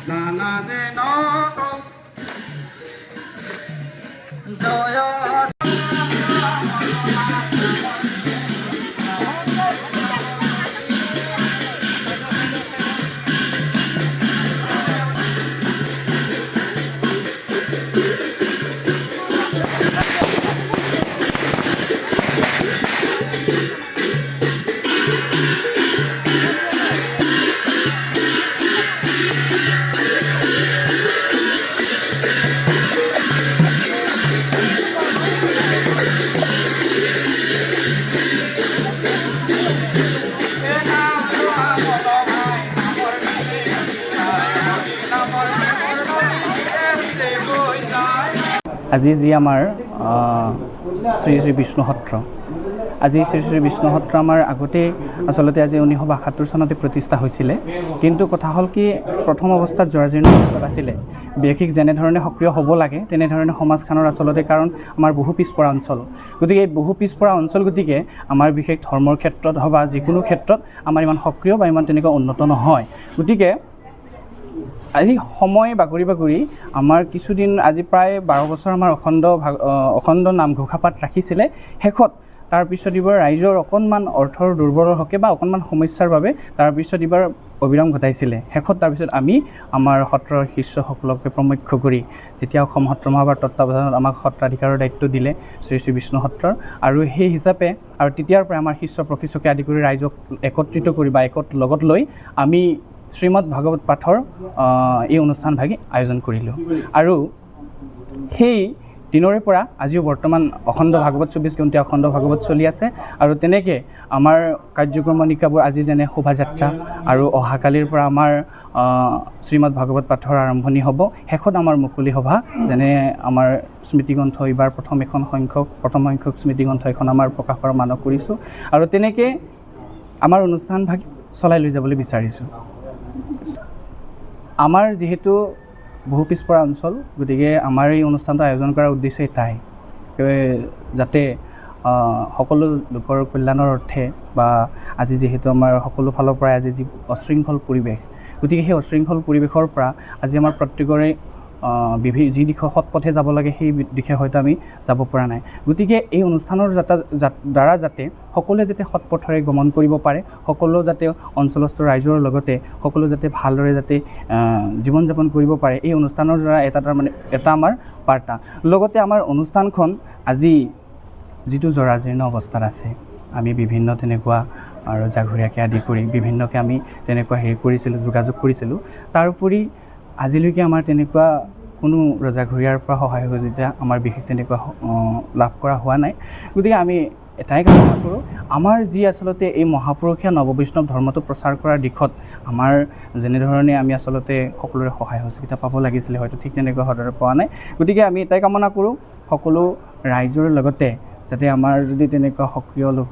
নানা দিন জয় আজি যি আমাৰ শ্ৰী শ্ৰী বিষ্ণু সত্ৰ, আজি শ্ৰী শ্ৰী বিষ্ণু সত্ৰ আমাৰ আগতেই আচলতে আজি 1972 চনতে প্ৰতিষ্ঠা হৈছিলে। কিন্তু কথা হ'ল কি, প্ৰথম অৱস্থাত জৰাজীৰ্ণ অৱস্থাত আছিলে। বিশেষ যেনেধৰণে সক্ৰিয় হ'ব লাগে তেনেধৰণে সমাজখনৰ আচলতে, কাৰণ আমাৰ বহু পিছপৰা অঞ্চল, গতিকে এই বহু পিছপৰা অঞ্চল, গতিকে আমাৰ বিশেষ ধৰ্মৰ ক্ষেত্ৰত হওক বা যিকোনো ক্ষেত্ৰত আমাৰ ইমান সক্ৰিয় বা ইমান তেনেকুৱা উন্নত নহয়। গতিকে আজি সময় বাগৰি বাগৰি আমাৰ কিছুদিন, আজি প্ৰায় 12 বছৰ আমাৰ অখণ্ড নামঘোষা পাঠ ৰাখিছিলে। শেষত তাৰপিছত এইবাৰ ৰাইজৰ অকণমান অৰ্থৰ দুৰ্বলৰ হকে বা অকণমান সমস্যাৰ বাবে তাৰপিছত এইবাৰ অবিৰাম ঘটাইছিলে। শেষত তাৰপিছত আমি আমাৰ সত্ৰৰ শিষ্যসকলকে প্ৰমুখ্য কৰি যেতিয়া অসম সত্ৰ মহাসভাৰ তত্ত্বাৱধানত আমাক সত্ৰাধিকাৰৰ দায়িত্ব দিলে শ্ৰী শ্ৰী বিষ্ণু সত্ৰৰ, আৰু সেই হিচাপে আৰু তেতিয়াৰ পৰা আমাৰ শিষ্য প্ৰশিক্ষকে আদি কৰি ৰাইজক একত্ৰিত কৰি বা লগত লৈ আমি শ্ৰীমদ ভাগৱত পাঠৰ এই অনুষ্ঠানভাগি আয়োজন কৰিলোঁ। আৰু সেই দিনৰে পৰা আজিও বৰ্তমান অখণ্ড ভাগৱত 24 ঘণ্টীয়া অখণ্ড ভাগৱত চলি আছে। আৰু তেনেকৈ আমাৰ কাৰ্যক্ৰমণিকাবোৰ আজি যেনে শোভাযাত্ৰা, আৰু অহাকালিৰ পৰা আমাৰ শ্ৰীমদ ভাগৱত পাঠৰ আৰম্ভণি হ'ব। শেষত আমাৰ মুকলি সভা, যেনে আমাৰ স্মৃতিগ্ৰন্থ এইবাৰ প্ৰথম সংখ্যক স্মৃতিগ্ৰন্থ এখন আমাৰ প্ৰকাশ কৰা মানস কৰিছোঁ। আৰু তেনেকৈ আমাৰ অনুষ্ঠানভাগি চলাই লৈ যাবলৈ বিচাৰিছোঁ। আমাৰ যিহেতু বহু পিছপৰা অঞ্চল, গতিকে আমাৰ এই অনুষ্ঠানটো আয়োজন কৰাৰ উদ্দেশ্য এটাই, যাতে সকলো লোকৰ কল্যাণৰ অৰ্থে বা আজি যিহেতু আমাৰ সকলো ফালৰ পৰাই আজি যি অশৃংখল পৰিৱেশ, গতিকে সেই অশৃংখল পৰিৱেশৰ পৰা আজি আমাৰ প্ৰত্যেকৰে যি দিশে সৎ পথে যাব লাগে সেই দিশে হয়তো আমি যাব পৰা নাই। গতিকে এই অনুষ্ঠানৰ দ্বাৰা যাতে সকলোৱে যাতে সৎ পথেৰে গমন কৰিব পাৰে, সকলো যাতে অঞ্চলস্থ ৰাইজৰ লগতে সকলো যাতে ভালদৰে যাতে জীৱন যাপন কৰিব পাৰে, এই অনুষ্ঠানৰ দ্বাৰা এটা আমাৰ বাৰ্তা। লগতে আমাৰ অনুষ্ঠানখন আজি যিটো জৰাজীৰ্ণ অৱস্থাত আছে, আমি বিভিন্ন তেনেকুৱা আৰু জাঘৰীয়াকে আদি কৰি বিভিন্নকে আমি তেনেকুৱা যোগাযোগ কৰিছিলোঁ। তাৰোপৰি আজিলৈকে আমাৰ তেনেকুৱা কোনো ৰজাঘৰীয়াৰ পৰা সহায় সহযোগিতা আমাৰ বিশেষ তেনেকুৱা লাভ কৰা হোৱা নাই। গতিকে আমি এটাই কামনা কৰোঁ, আমাৰ যি আচলতে এই মহাপুৰুষীয়া নৱবৈষ্ণৱ ধৰ্মটো প্ৰচাৰ কৰাৰ দিশত আমাৰ যেনেধৰণে আমি আচলতে সকলোৰে সহায় সহযোগিতা পাব লাগিছিলে, হয়তো ঠিক তেনেকুৱা সদৰে পোৱা নাই। গতিকে আমি এটাই কামনা কৰোঁ, সকলো ৰাইজৰ লগতে যাতে আমাৰ যদি তেনেকুৱা সক্ৰিয় লোক